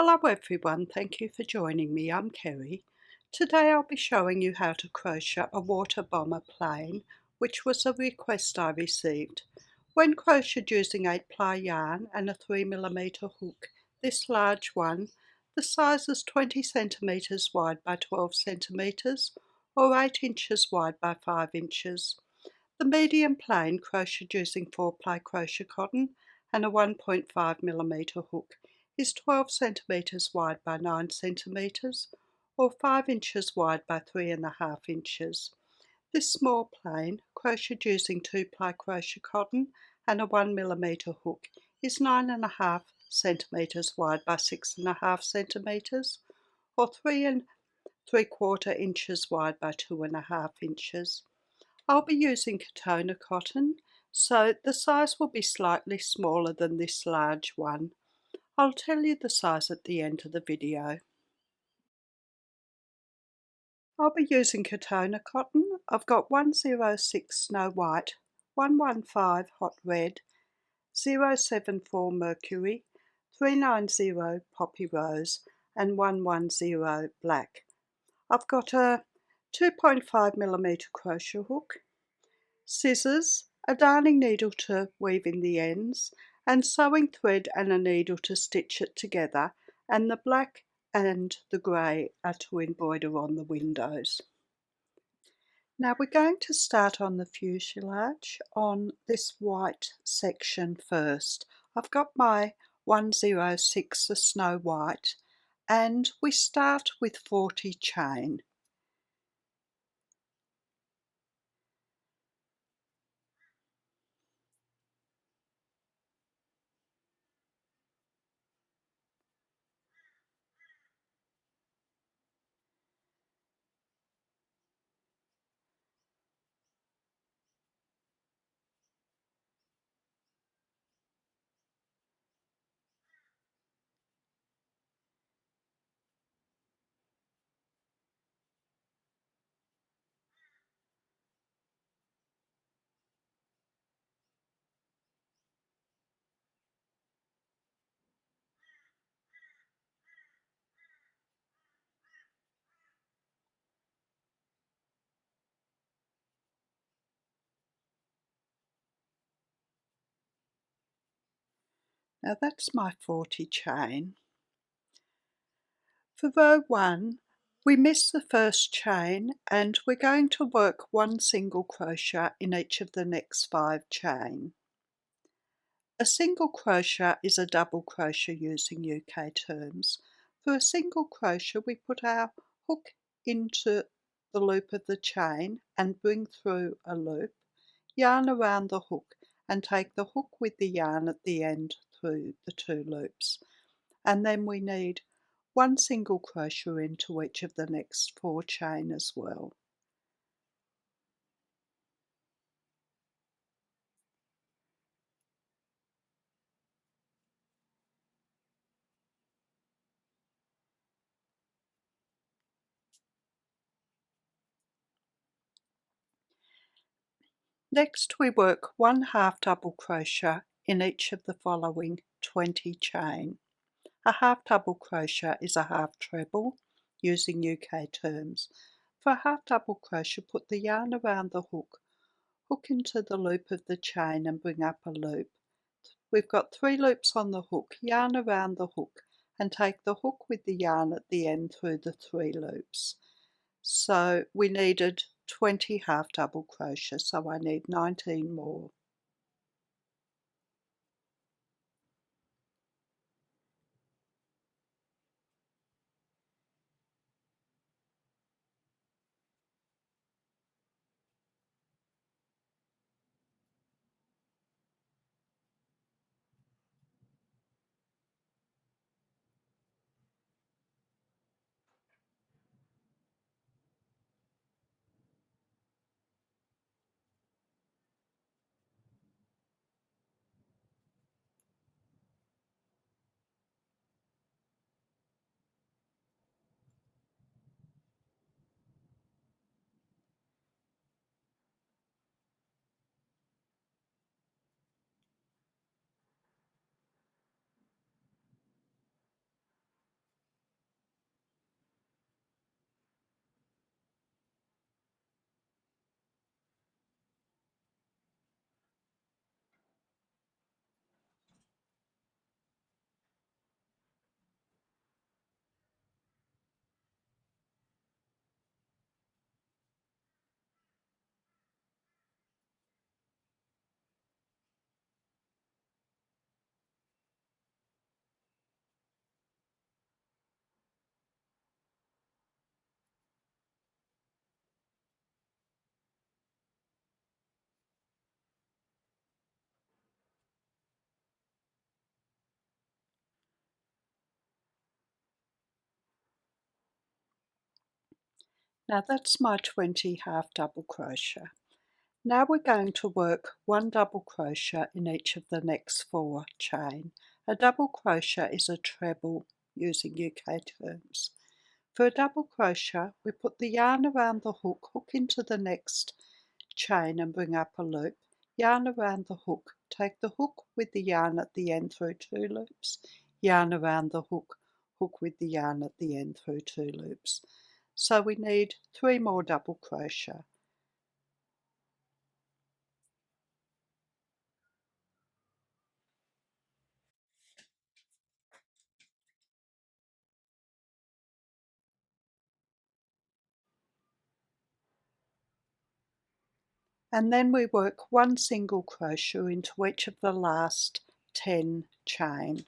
Hello everyone, thank you for joining me. I'm Kerry. Today I'll be showing you how to crochet a water bomber plane, which was a request I received. When crocheted using 8-ply yarn and a 3mm hook, this large one, the size is 20 centimeters wide by 12 centimeters or 8 inches wide by 5 inches. The medium plane crocheted using 4-ply crochet cotton and a 1.5mm hook is 12 centimeters wide by 9 centimeters or 5 inches wide by 3.5 inches. This small plane, crocheted using 2-ply crochet cotton and a 1mm hook, is 9.5 centimeters wide by 6.5 centimeters or 3.75 inches wide by 2.5 inches. I'll be using Catona cotton, so the size will be slightly smaller than this large one. I'll tell you the size at the end of the video. I'll be using Catona cotton. I've got 106 Snow White, 115 Hot Red, 074 Mercury, 390 Poppy Rose and 110 Black. I've got a 2.5mm crochet hook, scissors, a darning needle to weave in the ends, and sewing thread and a needle to stitch it together, and the black and the grey are to embroider on the windows. Now we're going to start on the fuselage on this white section first. I've got my 106 Snow White and we start with 40 chain. Now that's my 40 chain. For row 1, we missed the first chain and we're going to work one single crochet in each of the next 5 chain. A single crochet is a double crochet using UK terms. For a single crochet we put our hook into the loop of the chain and bring through a loop, yarn around the hook and take the hook with the yarn at the end through the 2 loops. And then we need one single crochet into each of the next 4 chain as well. Next we work 1 half double crochet in each of the following 20 chain. A half double crochet is a half treble using UK terms. For a half double crochet, put the yarn around the hook, hook into the loop of the chain and bring up a loop. We've got 3 loops on the hook, yarn around the hook and take the hook with the yarn at the end through the 3 loops. So we needed 20 half double crochet, so I need 19 more. Now that's my 20 half double crochet. Now we're going to work 1 double crochet in each of the next 4 chain. A double crochet is a treble using UK terms. For a double crochet, we put the yarn around the hook, hook into the next chain and bring up a loop, yarn around the hook, take the hook with the yarn at the end through 2 loops, yarn around the hook, hook with the yarn at the end through 2 loops. So we need 3 more double crochet. And then we work 1 single crochet into each of the last 10 chain.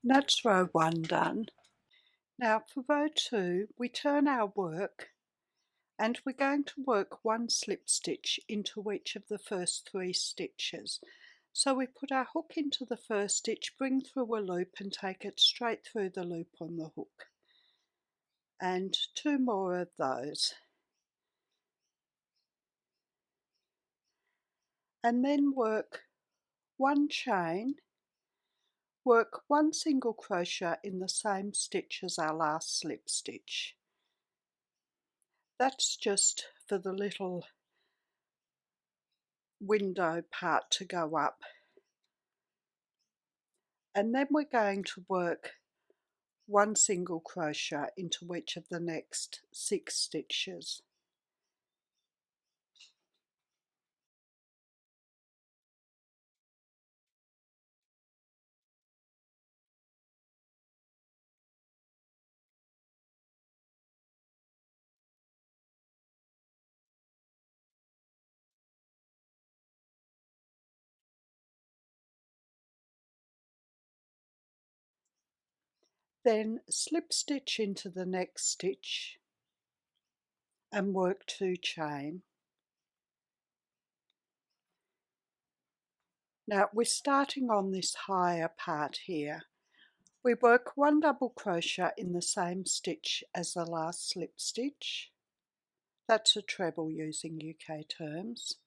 That's row 1 done. Now for row 2 we turn our work and we're going to work 1 slip stitch into each of the first 3 stitches. So we put our hook into the first stitch, bring through a loop and take it straight through the loop on the hook. And 2 more of those. And then work 1 chain, work 1 single crochet in the same stitch as our last slip stitch. That's just for the little window part to go up. And then we're going to work 1 single crochet into each of the next 6 stitches. Then slip stitch into the next stitch and work 2 chain. Now we're starting on this higher part here. We work 1 double crochet in the same stitch as the last slip stitch. That's a treble using UK terms.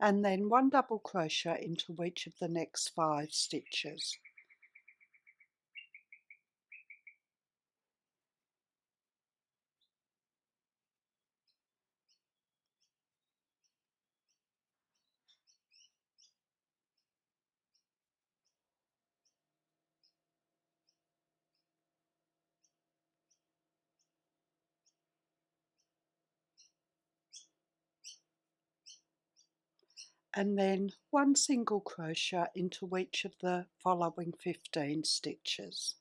And then 1 double crochet into each of the next 5 stitches. And then 1 single crochet into each of the following 15 stitches.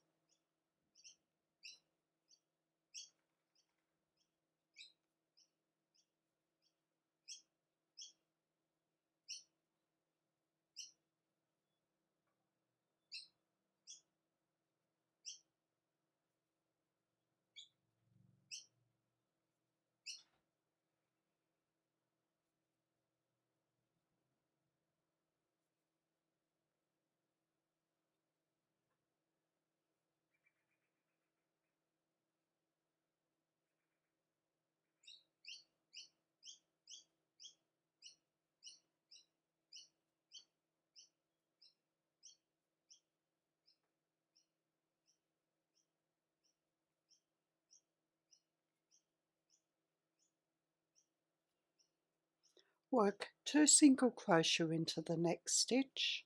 Work 2 single crochet into the next stitch,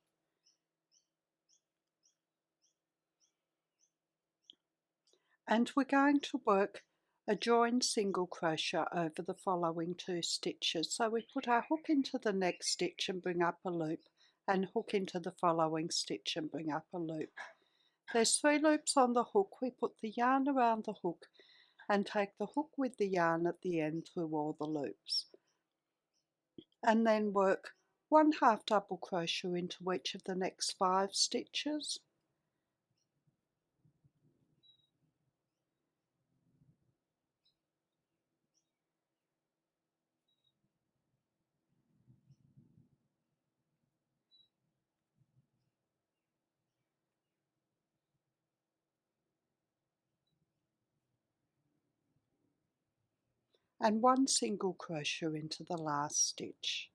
and we're going to work a joined single crochet over the following 2 stitches. So we put our hook into the next stitch and bring up a loop and hook into the following stitch and bring up a loop. There's 3 loops on the hook. We put the yarn around the hook and take the hook with the yarn at the end through all the loops, and then work 1 half double crochet into each of the next 5 stitches, and 1 single crochet into the last stitch.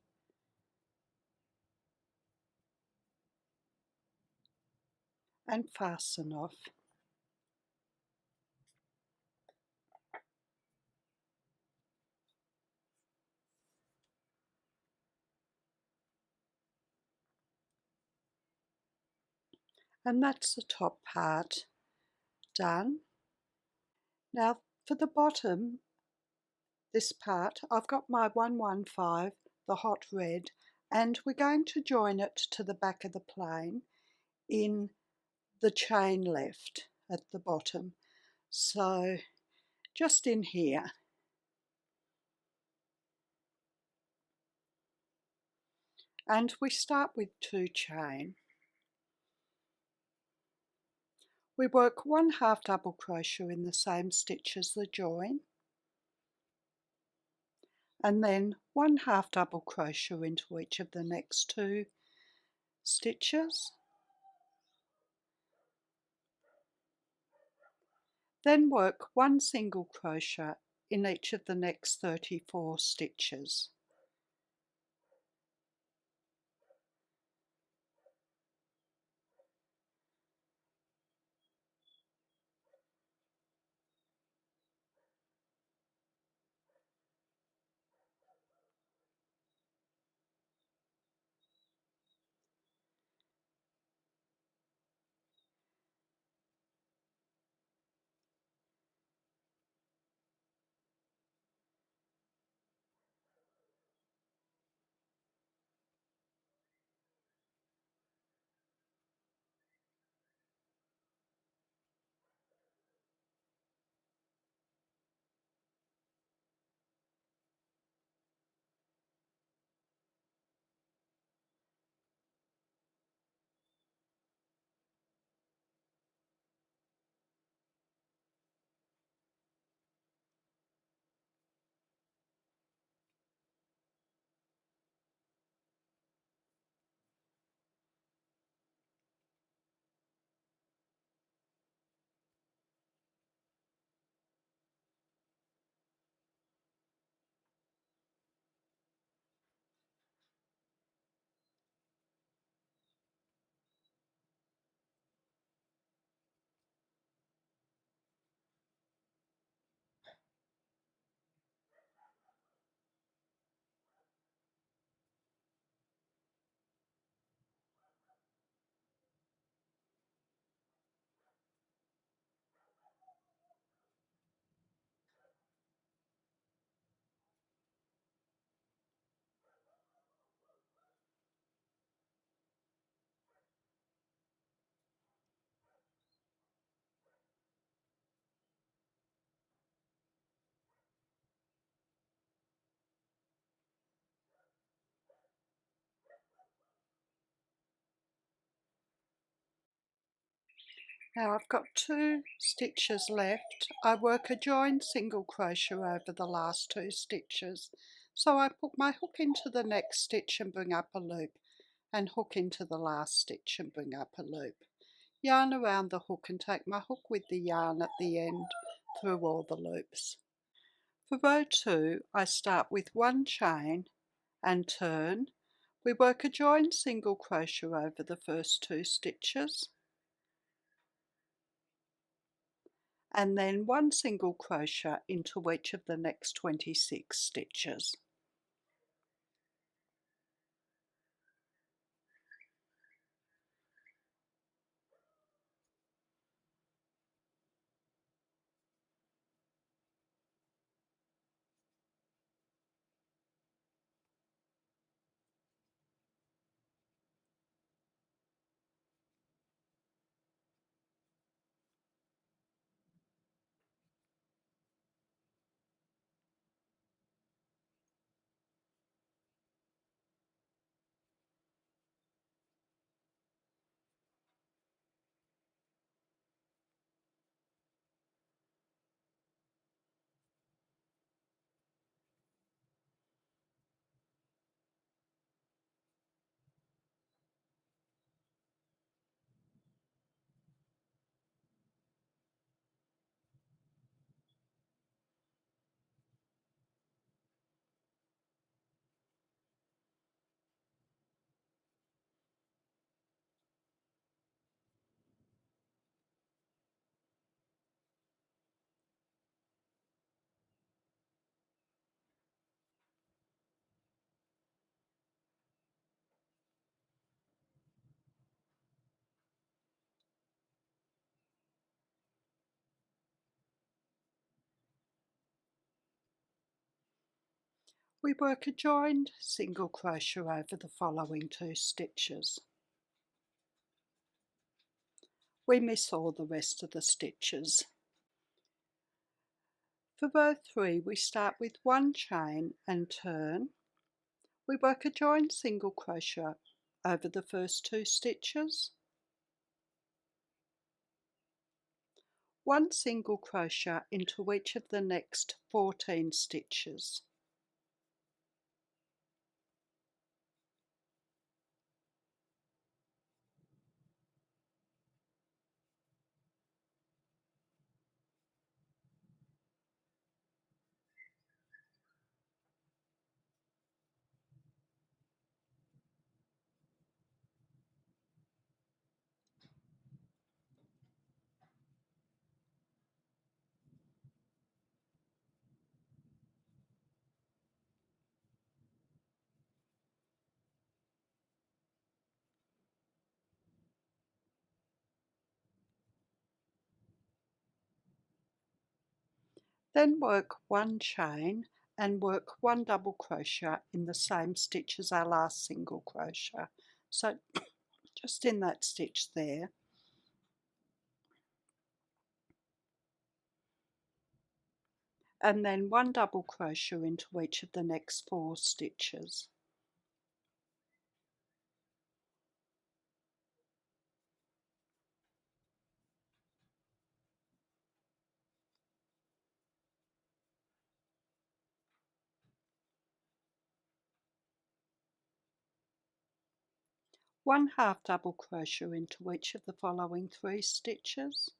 And fasten off. And that's the top part done. Now for the bottom, this part, I've got my 115, the hot red, and we're going to join it to the back of the plain in the chain left at the bottom. So just in here. And we start with 2 chain. We work 1 half double crochet in the same stitch as the join, and then 1 half double crochet into each of the next 2 stitches. Then work 1 single crochet in each of the next 34 stitches. Now I've got 2 stitches left. I work a joined single crochet over the last 2 stitches. So I put my hook into the next stitch and bring up a loop, and hook into the last stitch and bring up a loop. Yarn around the hook and take my hook with the yarn at the end through all the loops. For row 2, I start with 1 chain and turn. We work a joined single crochet over the first 2 stitches, and then 1 single crochet into each of the next 26 stitches. We work a joined single crochet over the following 2 stitches. We miss all the rest of the stitches. For row 3 we start with 1 chain and turn. We work a joined single crochet over the first 2 stitches, 1 single crochet into each of the next 14 stitches. Then work 1 chain and work 1 double crochet in the same stitch as our last single crochet. So just in that stitch there. And then 1 double crochet into each of the next 4 stitches. One half double crochet into each of the following 3 stitches.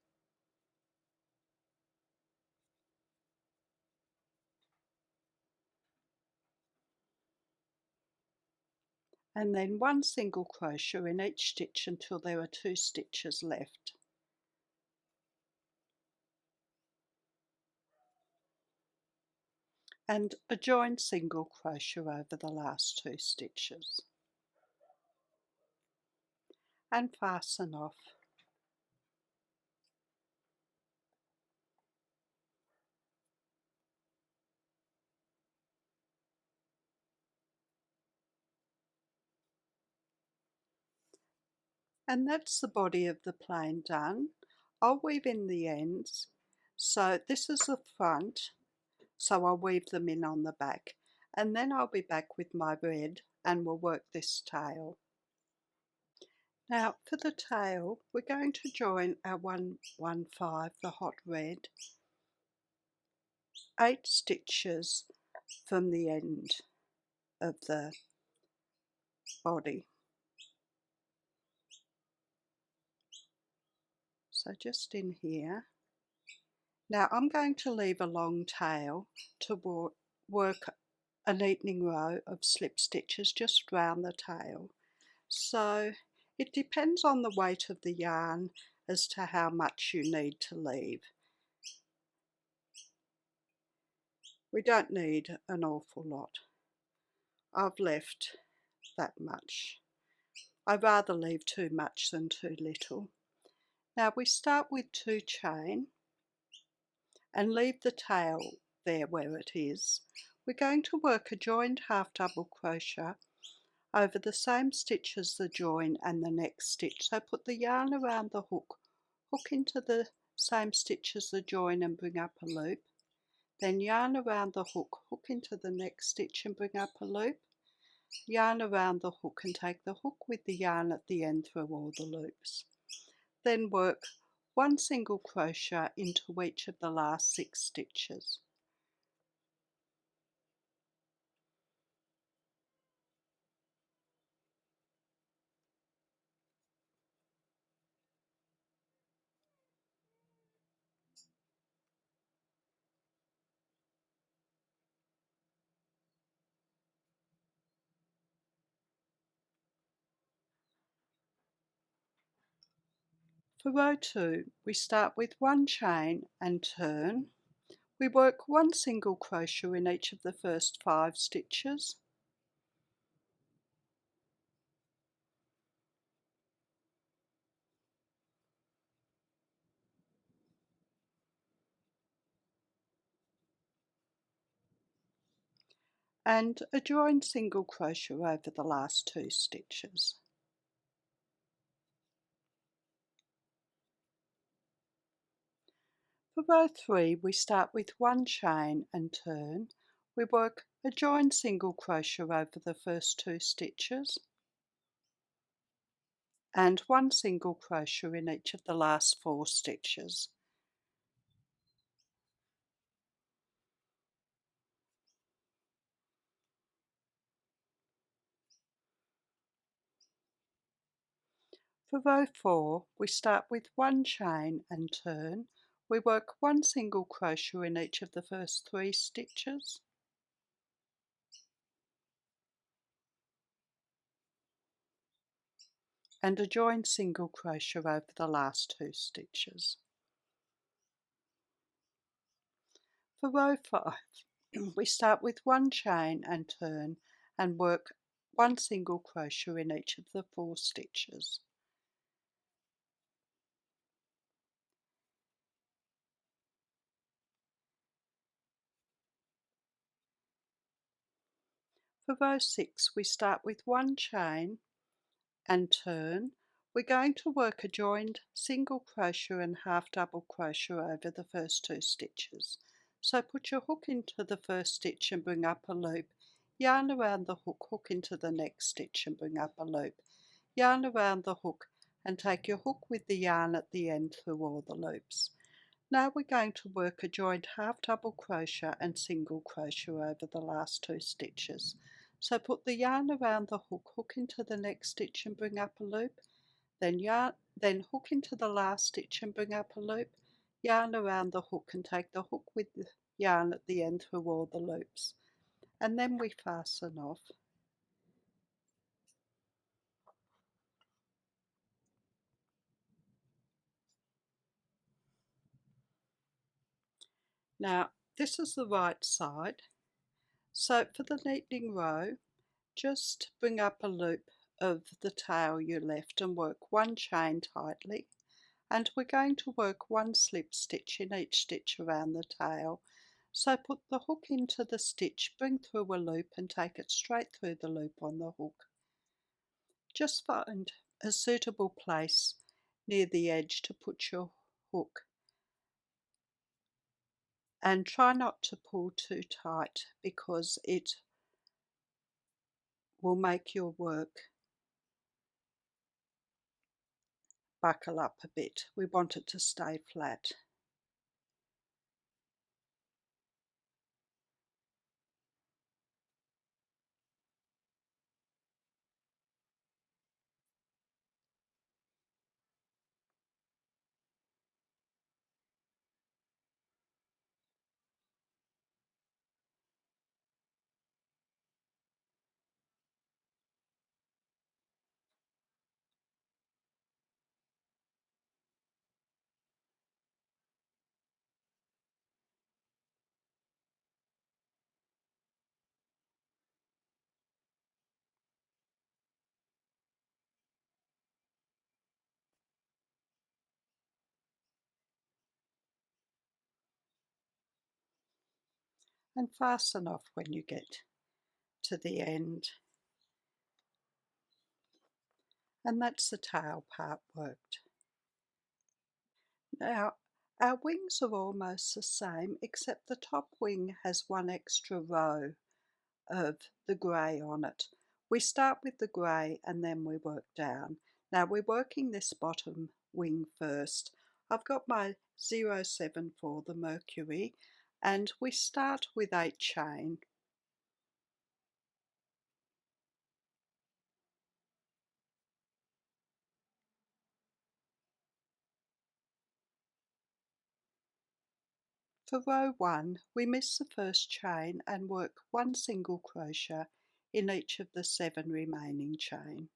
And then 1 single crochet in each stitch until there are 2 stitches left. And a joined single crochet over the last 2 stitches. And fasten off. And that's the body of the plain done. I'll weave in the ends. So this is the front, so I'll weave them in on the back. And then I'll be back with my red and we'll work this tail. Now for the tail, we're going to join our 115, the hot red, 8 stitches from the end of the body. So just in here. Now I'm going to leave a long tail to work a neatening row of slip stitches just round the tail. So it depends on the weight of the yarn as to how much you need to leave. We don't need an awful lot. I've left that much. I'd rather leave too much than too little. Now we start with 2 chain and leave the tail there where it is. We're going to work a joined half double crochet over the same stitch as the join and the next stitch. So put the yarn around the hook, hook into the same stitch as the join and bring up a loop. Then yarn around the hook, hook into the next stitch and bring up a loop. Yarn around the hook and take the hook with the yarn at the end through all the loops. Then work 1 single crochet into each of the last 6 stitches. For row 2, we start with 1 chain and turn. We work 1 single crochet in each of the first 5 stitches. and a joined single crochet over the last 2 stitches. For row 3, we start with 1 chain and turn. We work a joined single crochet over the first 2 stitches and 1 single crochet in each of the last 4 stitches. For row 4, we start with 1 chain and turn. We work 1 single crochet in each of the first 3 stitches and a joined single crochet over the last 2 stitches. For row 5, we start with 1 chain and turn and work 1 single crochet in each of the 4 stitches. For row 6, we start with 1 chain and turn. We're going to work a joined single crochet and half double crochet over the first 2 stitches. So put your hook into the first stitch and bring up a loop, yarn around the hook, hook into the next stitch and bring up a loop, yarn around the hook and take your hook with the yarn at the end through all the loops. Now we're going to work a joined half double crochet and single crochet over the last 2 stitches. So put the yarn around the hook, hook into the next stitch and bring up a loop, then hook into the last stitch and bring up a loop, yarn around the hook and take the hook with the yarn at the end through all the loops, and then we fasten off. Now this is the right side, so for the needling row just bring up a loop of the tail you left and work 1 chain tightly, and we're going to work 1 slip stitch in each stitch around the tail. So put the hook into the stitch, bring through a loop and take it straight through the loop on the hook. Just find a suitable place near the edge to put your hook and try not to pull too tight because it will make your work buckle up a bit. We want it to stay flat. And fasten off when you get to the end. And that's the tail part worked. Now our wings are almost the same, except the top wing has 1 extra row of the grey on it. We start with the grey and then we work down. Now we're working this bottom wing first. I've got my 07 for the Mercury and we start with 8 chain. For row 1, we miss the first chain and work 1 single crochet in each of the 7 remaining chain.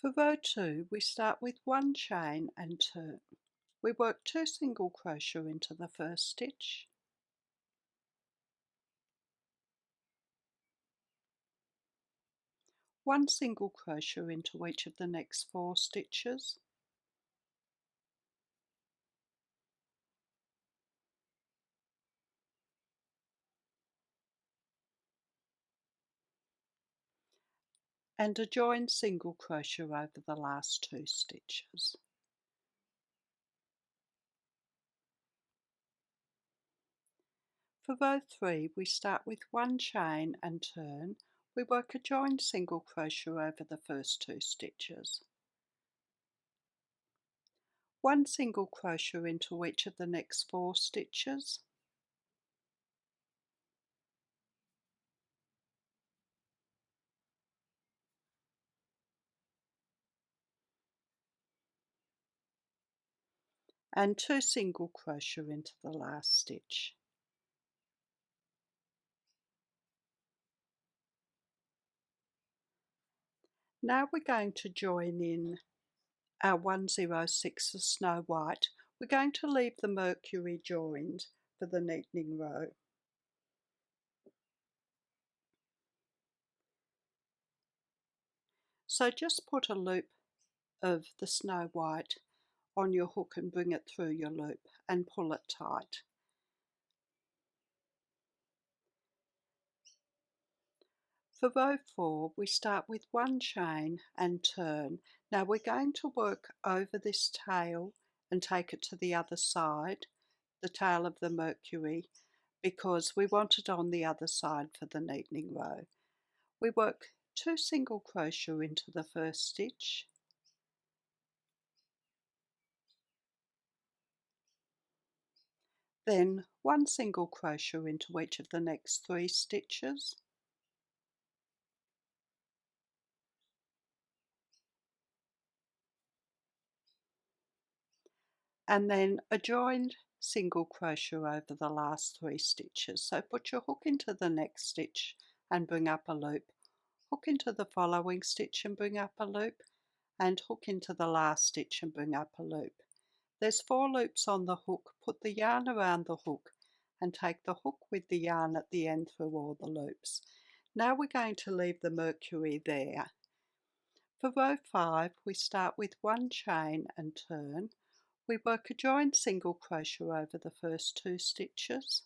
For row 2, we start with 1 chain and turn. We work 2 single crochet into the first stitch, 1 single crochet into each of the next 4 stitches, and a joined single crochet over the last 2 stitches. For row 3, we start with 1 chain and turn. We work a joined single crochet over the first 2 stitches, 1 single crochet into each of the next 4 stitches, and 2 single crochet into the last stitch. Now we're going to join in our 106 of Snow White. We're going to leave the Mercury joined for the neatening row. So just put a loop of the Snow White on your hook and bring it through your loop and pull it tight. For row 4, we start with 1 chain and turn. Now we're going to work over this tail and take it to the other side, the tail of the Mercury, because we want it on the other side for the neatening row. We work 2 single crochet into the first stitch, then 1 single crochet into each of the next 3 stitches, and then a joined single crochet over the last 3 stitches. So put your hook into the next stitch and bring up a loop, hook into the following stitch and bring up a loop, and hook into the last stitch and bring up a loop. There's 4 loops on the hook. Put the yarn around the hook and take the hook with the yarn at the end through all the loops. Now we're going to leave the Mercury there. For row 5, we start with 1 chain and turn. We work a joined single crochet over the first 2 stitches,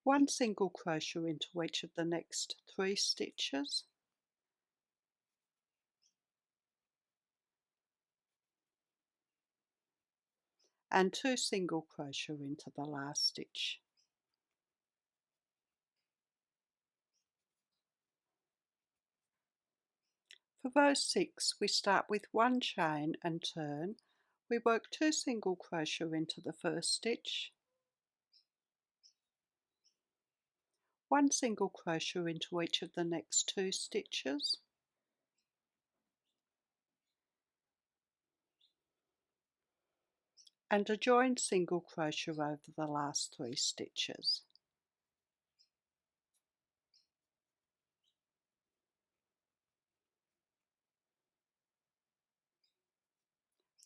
1 single crochet into each of the next 3 stitches, and 2 single crochet into the last stitch. For row 6, we start with 1 chain and turn. We work 2 single crochet into the first stitch, 1 single crochet into each of the next 2 stitches, and a joined single crochet over the last 3 stitches.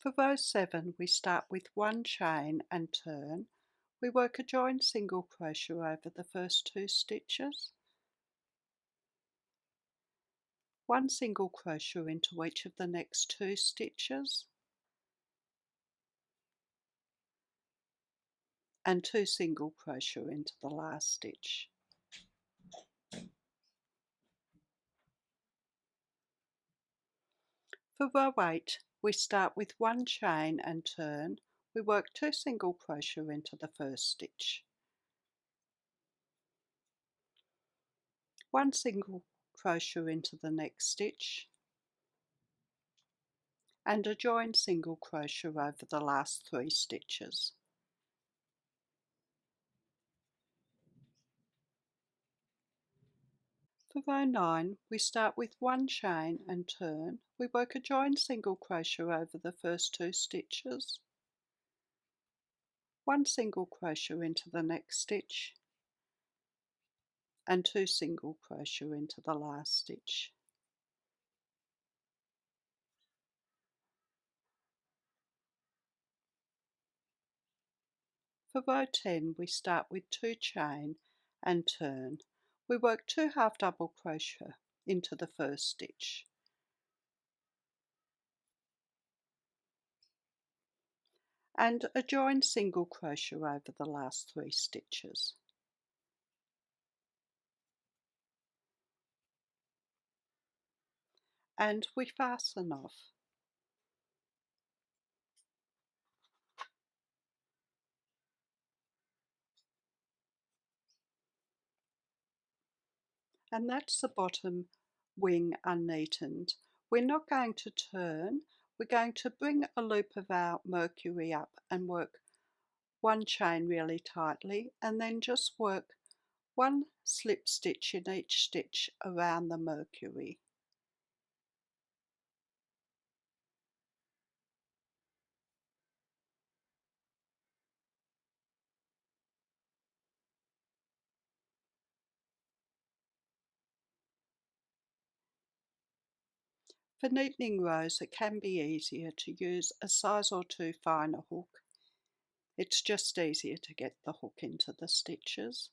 For row 7, we start with 1 chain and turn. We work a joined single crochet over the first 2 stitches, 1 single crochet into each of the next 2 stitches, and 2 single crochet into the last stitch. For row 8, we start with 1 chain and turn. We work 2 single crochet into the first stitch, 1 single crochet into the next stitch, and a joined single crochet over the last 3 stitches. For row 9, we start with 1 chain and turn. We work a joined single crochet over the first 2 stitches, 1 single crochet into the next stitch, and 2 single crochet into the last stitch. For row 10 we start with 2 chain and turn. We work 2 half double crochet into the first stitch and a joined single crochet over the last 3 stitches. And we fasten off. And that's the bottom wing unneatened. We're not going to turn, we're going to bring a loop of our Mercury up and work 1 chain really tightly and then just work 1 slip stitch in each stitch around the Mercury. For neatening rows it can be easier to use a size or 2 finer hook. It's just easier to get the hook into the stitches.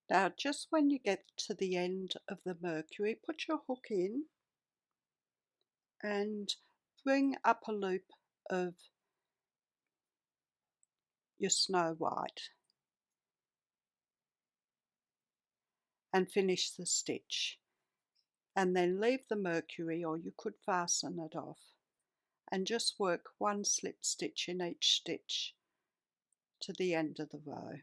Now just when you get to the end of the Mercury, put your hook in and bring up a loop of your Snow White and finish the stitch. And then leave the Mercury, or you could fasten it off, and just work 1 slip stitch in each stitch to the end of the row.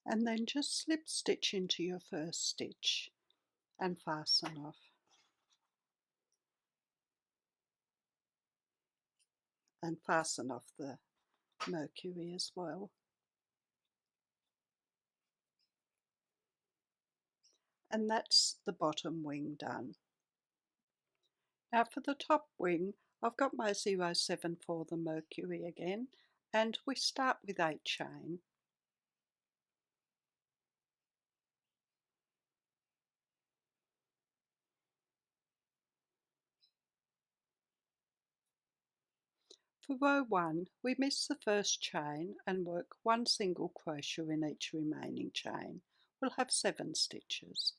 And then just slip stitch into your first stitch and fasten off. And fasten off the Mercury as well. And that's the bottom wing done. Now for the top wing, I've got my 0.7 for the Mercury again, and we start with 8 chain. For row 1, we miss the first chain and work 1 single crochet in each remaining chain. We'll have 7 stitches.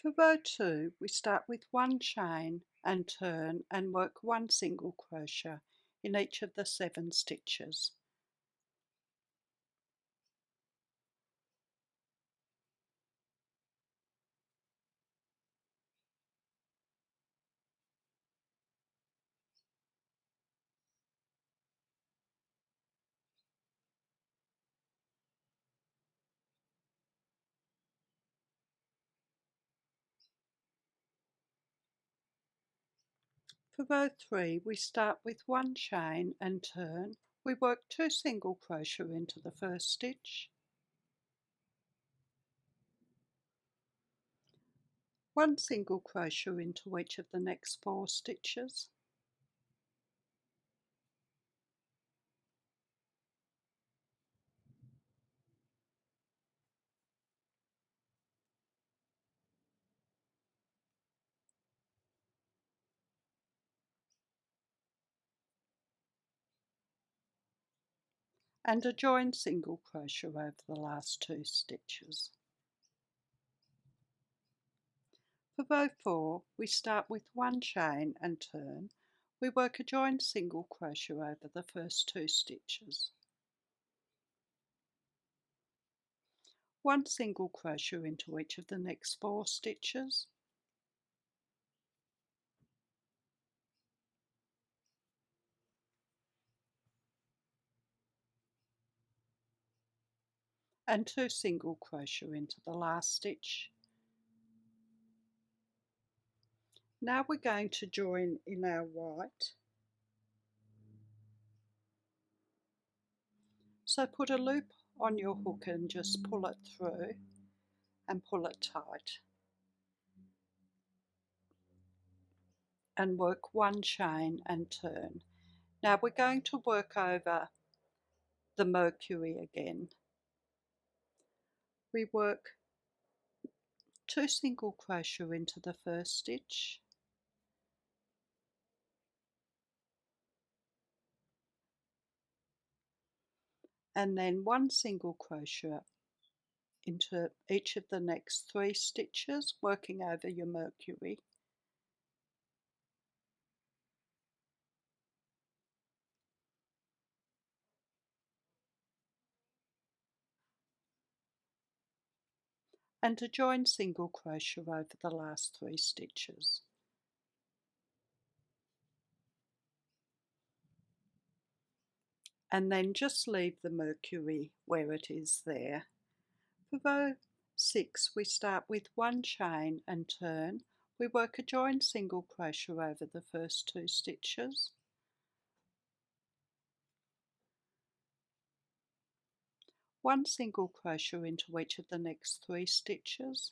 For row 2, we start with 1 chain and turn and work 1 single crochet in each of the 7 stitches. For row 3, we start with 1 chain and turn. We work 2 single crochet into the first stitch, 1 single crochet into each of the next 4 stitches, and a joined single crochet over the last 2 stitches. For row 4, we start with 1 chain and turn. We work a joined single crochet over the first 2 stitches, 1 single crochet into each of the next 4 stitches, and 2 single crochet into the last stitch. Now we're going to join in our white. So put a loop on your hook and just pull it through and pull it tight. And work 1 chain and turn. Now we're going to work over the Mercury again. We work 2 single crochet into the first stitch, and then 1 single crochet into each of the next 3 stitches, working over your Mercury. And a joined single crochet over the last 3 stitches. And then just leave the Mercury where it is there. For row 6, we start with 1 chain and turn. We work a joined single crochet over the first 2 stitches, 1 single crochet into each of the next 3 stitches,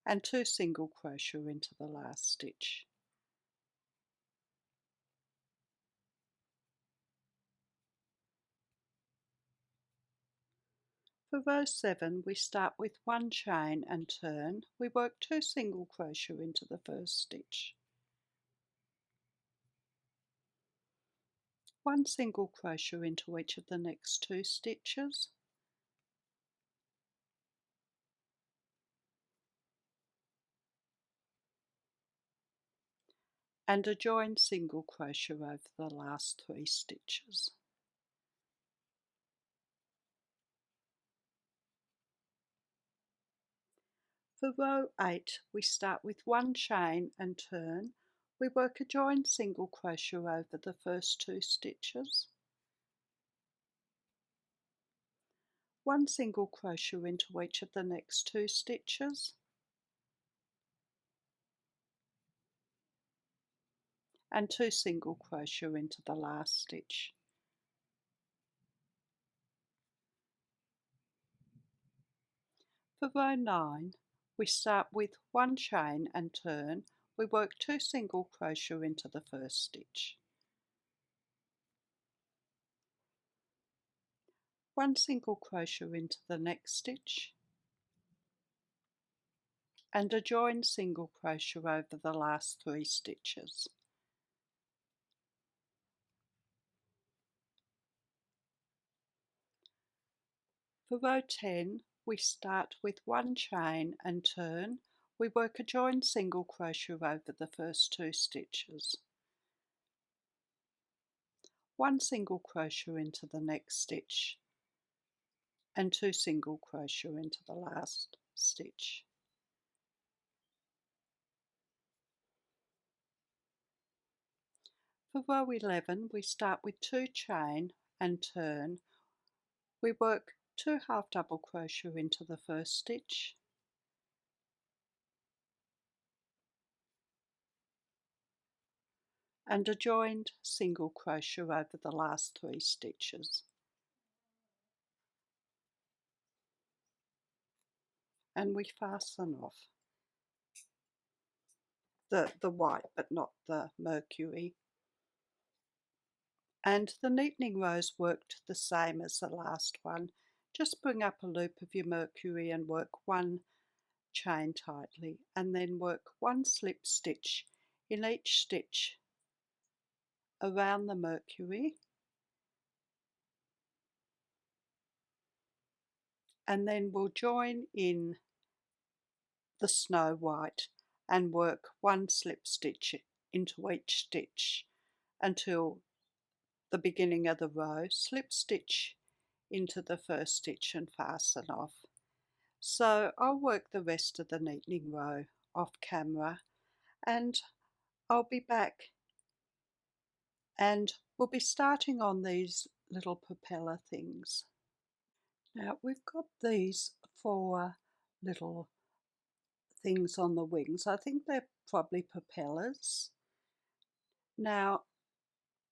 and 2 single crochet into the last stitch. For row 7, we start with 1 chain and turn. We work 2 single crochet into the first stitch, 1 single crochet into each of the next 2 stitches, and a joined single crochet over the last 3 stitches. For row 8, we start with 1 chain and turn. We work a joined single crochet over the first 2 stitches, 1 single crochet into each of the next 2 stitches, and 2 single crochet into the last stitch. For row 9, we start with 1 chain and turn. We work 2 single crochet into the first stitch, 1 single crochet into the next stitch, and a joined single crochet over the last 3 stitches. For row 10, we start with 1 chain and turn. We work a joined single crochet over the first 2 stitches. 1 single crochet into the next stitch and 2 single crochet into the last stitch. For row 11, we start with 2 chain and turn. We work 2 half double crochet into the first stitch and a joined single crochet over the last 3 stitches. And we fasten off the white but not the Mercury. And the neatening rows worked the same as the last one. Just bring up a loop of your Mercury and work 1 chain tightly and then work 1 slip stitch in each stitch around the Mercury, and then we'll join in the Snow White and work 1 slip stitch into each stitch until the beginning of the row, slip stitch into the first stitch and fasten off. So I'll work the rest of the neatening row off camera and I'll be back and we'll be starting on these little propeller things. Now we've got these 4 little things on the wings. I think they're probably propellers. Now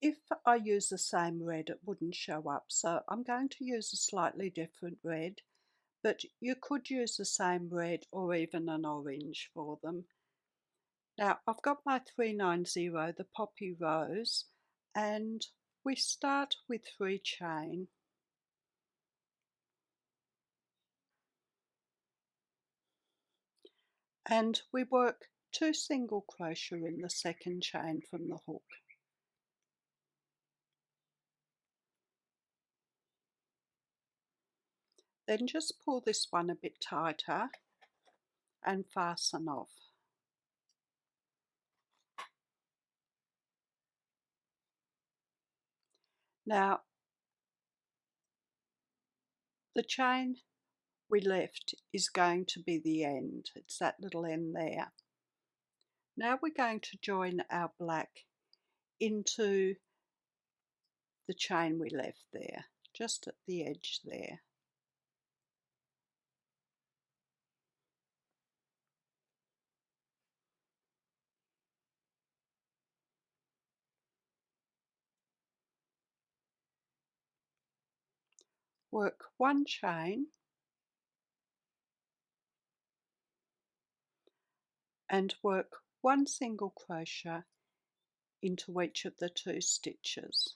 if I use the same red it wouldn't show up, so I'm going to use a slightly different red, but you could use the same red or even an orange for them. Now I've got my 390, the poppy rose, and we start with 3 chain. And we work 2 single crochet in the second chain from the hook. Then just pull this one a bit tighter and fasten off. Now the chain we left is going to be the end. It's that little end there. Now we're going to join our black into the chain we left there, just at the edge there. Work 1 chain and work 1 single crochet into each of the 2 stitches.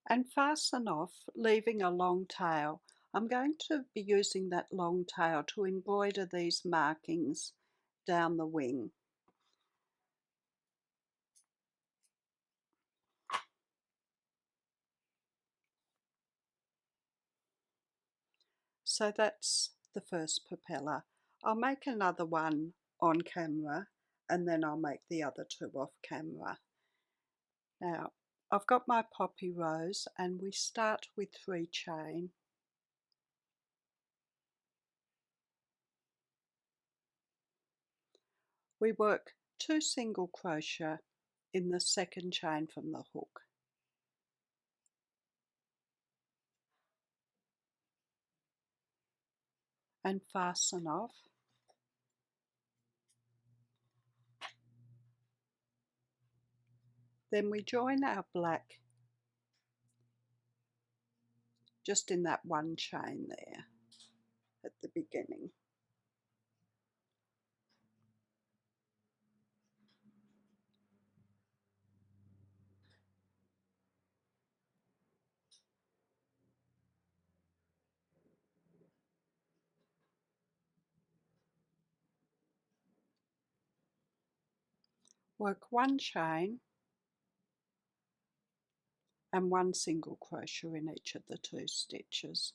And fasten off, leaving a long tail. I'm going to be using that long tail to embroider these markings down the wing. So that's the first propeller. I'll make another one on camera and then I'll make the other 2 off camera. Now I've got my poppy rose and we start with 3 chain. We work 2 single crochet in the second chain from the hook. And fasten off. Then we join our black just in that 1 chain there at the beginning. work 1 chain and 1 single crochet in each of the 2 stitches.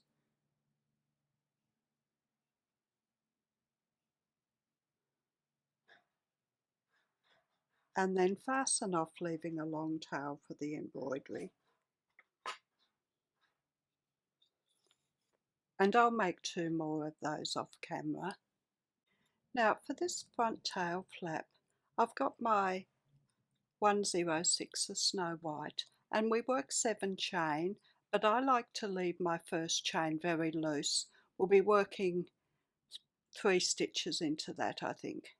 And then fasten off, leaving a long tail for the embroidery. And I'll make 2 more of those off camera. Now for this front tail flap, I've got my 106 of Snow White, and we work 7 chain, but I like to leave my first chain very loose. We'll be working 3 stitches into that, I think.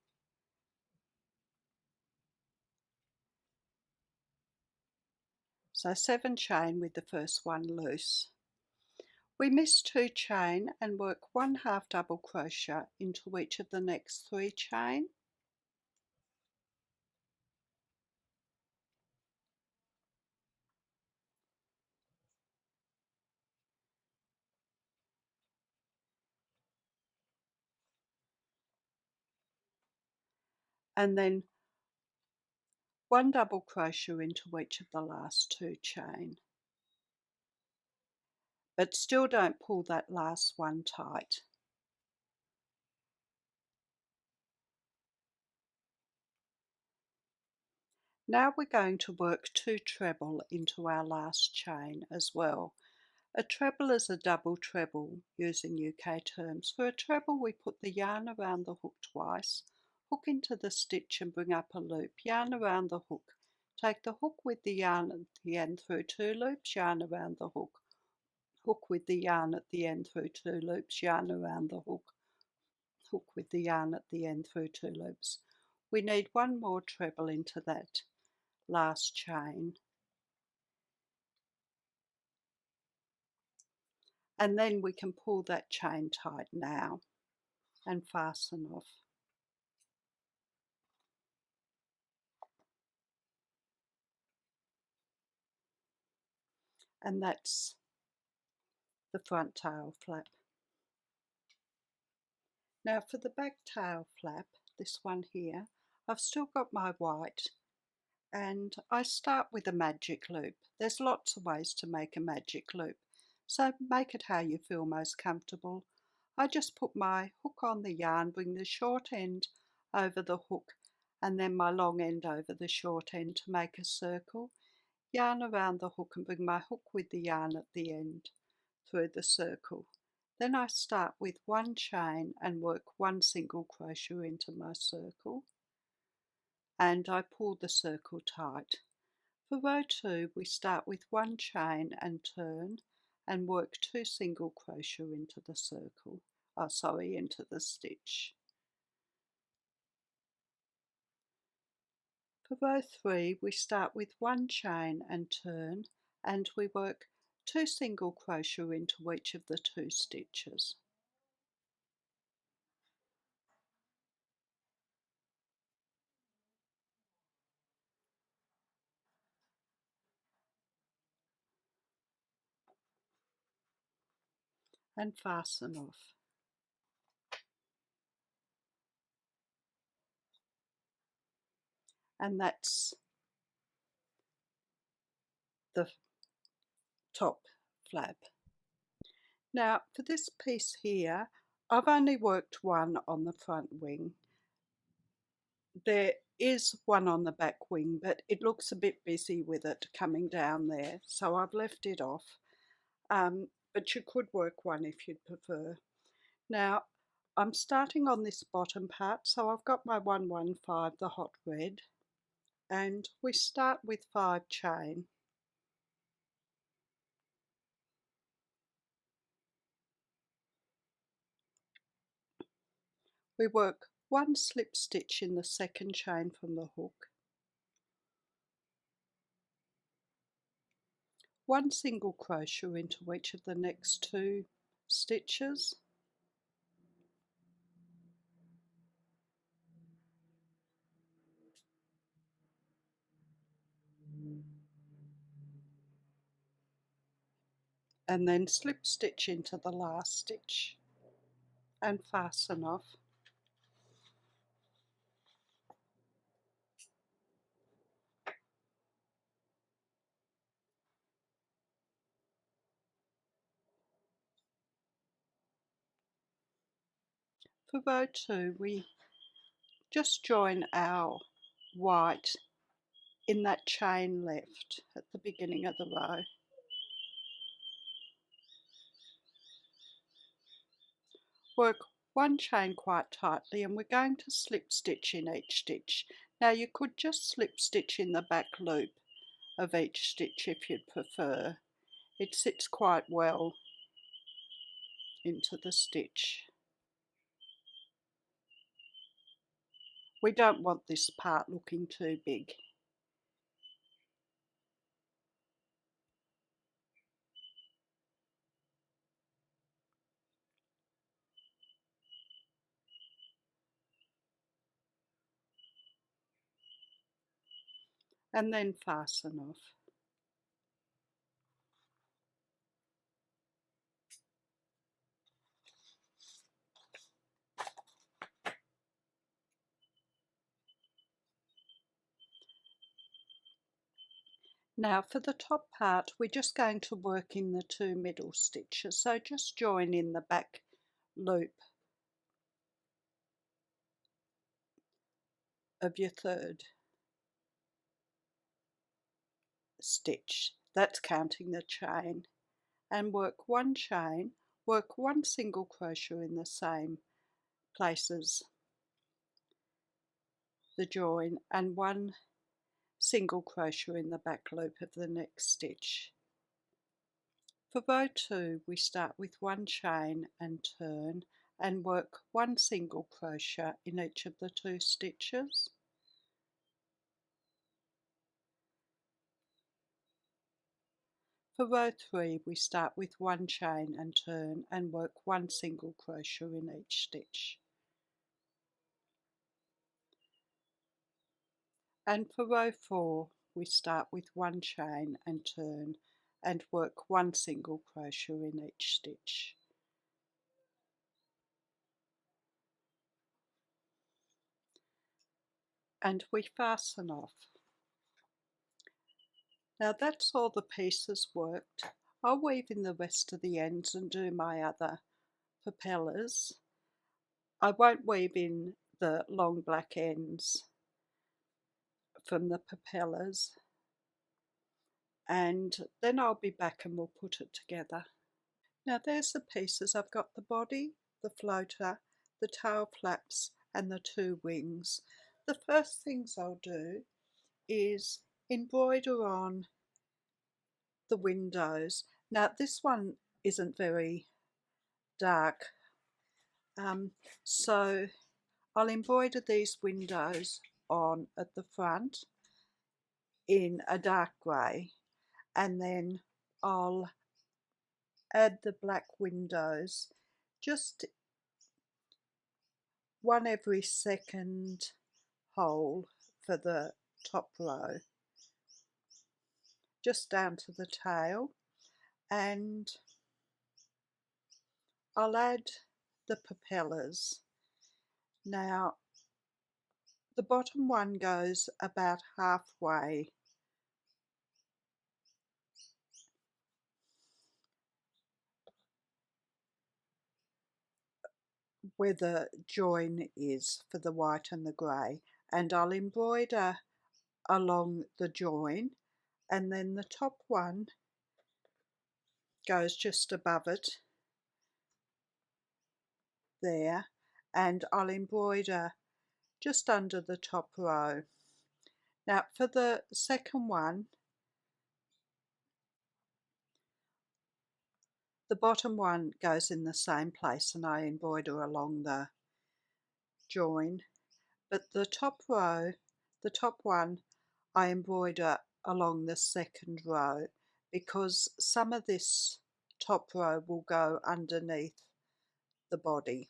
So 7 chain with the first one loose. We miss 2 chain and work 1 half double crochet into each of the next 3 chain. And then 1 double crochet into each of the last 2 chain. But still don't pull that last one tight. Now we're going to work 2 treble into our last chain as well. A treble is a double treble using UK terms. For a treble we put the yarn around the hook twice, hook into the stitch and bring up a loop, yarn around the hook, take the hook with the yarn at the end through 2 loops, yarn around the hook, hook with the yarn at the end through 2 loops, yarn around the hook, hook with the yarn at the end through 2 loops. We need 1 more treble into that last chain, and then we can pull that chain tight now and fasten off. And that's the front tail flap. Now for the back tail flap, this one here, I've still got my white, and I start with a magic loop. There's lots of ways to make a magic loop, so make it how you feel most comfortable. I just put my hook on the yarn, bring the short end over the hook and then my long end over the short end to make a circle, yarn around the hook and bring my hook with the yarn at the end through the circle. Then I start with 1 chain and work 1 single crochet into my circle, and I pull the circle tight. For row 2 we start with 1 chain and turn and work 2 single crochet into the circle, into the stitch. For row 3 we start with 1 chain and turn, and we work 2 single crochet into each of the 2 stitches. And fasten off. And that's the top flap. Now for this piece here, I've only worked 1 on the front wing. There is 1 on the back wing, but it looks a bit busy with it coming down there, so I've left it off. But you could work 1 if you'd prefer. Now I'm starting on this bottom part, so I've got my 115, the hot red, and we start with 5 chain. We work 1 slip stitch in the second chain from the hook, 1 single crochet into each of the next 2 stitches, and then slip stitch into the last stitch and fasten off. For row 2 we just join our white in that chain left at the beginning of the row. Work one chain quite tightly and we're going to slip stitch in each stitch. Now you could just slip stitch in the back loop of each stitch if you'd prefer. It sits quite well into the stitch. We don't want this part looking too big. And then fasten off. Now for the top part we're just going to work in the 2 middle stitches, so just join in the back loop of your 3rd stitch, that's counting the chain, and work one chain, work one single crochet in the same places, the join, and one single crochet in the back loop of the next stitch. For row 2 we start with one chain and turn and work one single crochet in each of the 2 stitches. For row 3 we start with one chain and turn and work one single crochet in each stitch. And for row 4 we start with one chain and turn and work one single crochet in each stitch. And we fasten off. Now that's all the pieces worked. I'll weave in the rest of the ends and do my other propellers. I won't weave in the long black ends from the propellers, and then I'll be back and we'll put it together. Now there's the pieces. I've got the body, the floater, the tail flaps and the 2 wings. The first things I'll do is embroider on the windows. Now this one isn't very dark, so I'll embroider these windows on at the front in a dark grey, and then I'll add the black windows just one every second hole for the top row, just down to the tail, and I'll add the propellers. Now the bottom one goes about halfway where the join is for the white and the grey, and I'll embroider along the join, and then the top one goes just above it there, and I'll embroider just under the top row. Now for the second one, the bottom one goes in the same place and I embroider along the join, but the top row, the top one, I embroider along the second row because some of this top row will go underneath the body.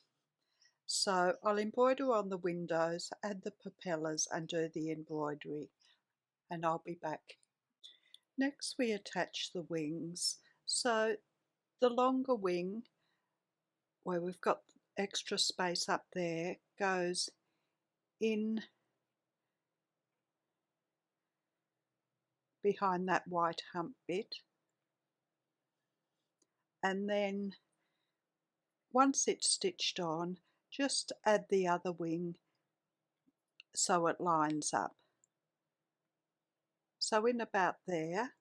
So I'll embroider on the windows, add the propellers and do the embroidery, and I'll be back. Next we attach the wings. So the longer wing, where we've got extra space up there, goes in behind that white hump bit, and then once it's stitched on, just add the other wing so it lines up. So in about there,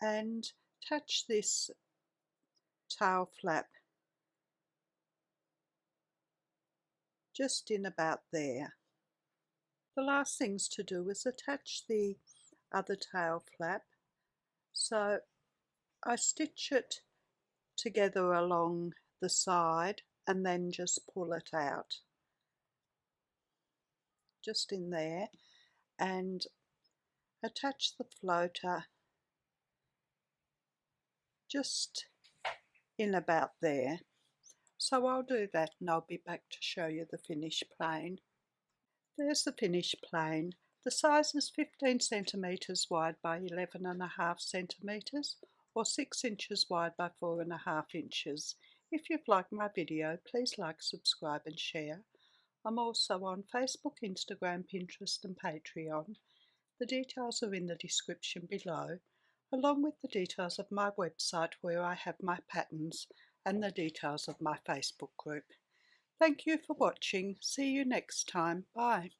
and attach this tail flap just in about there. The last things to do is attach the other tail flap. So I stitch it together along the side and then just pull it out just in there, and attach the floater just in about there. So I'll do that and I'll be back to show you the finished plane. There's the finished plane. The size is 15 centimetres wide by 11.5 centimetres or 6 inches wide by 4.5 inches. If you've liked my video, please like, subscribe and share. I'm also on Facebook, Instagram, Pinterest and Patreon. The details are in the description below, along with the details of my website where I have my patterns and the details of my Facebook group. Thank you for watching. See you next time. Bye.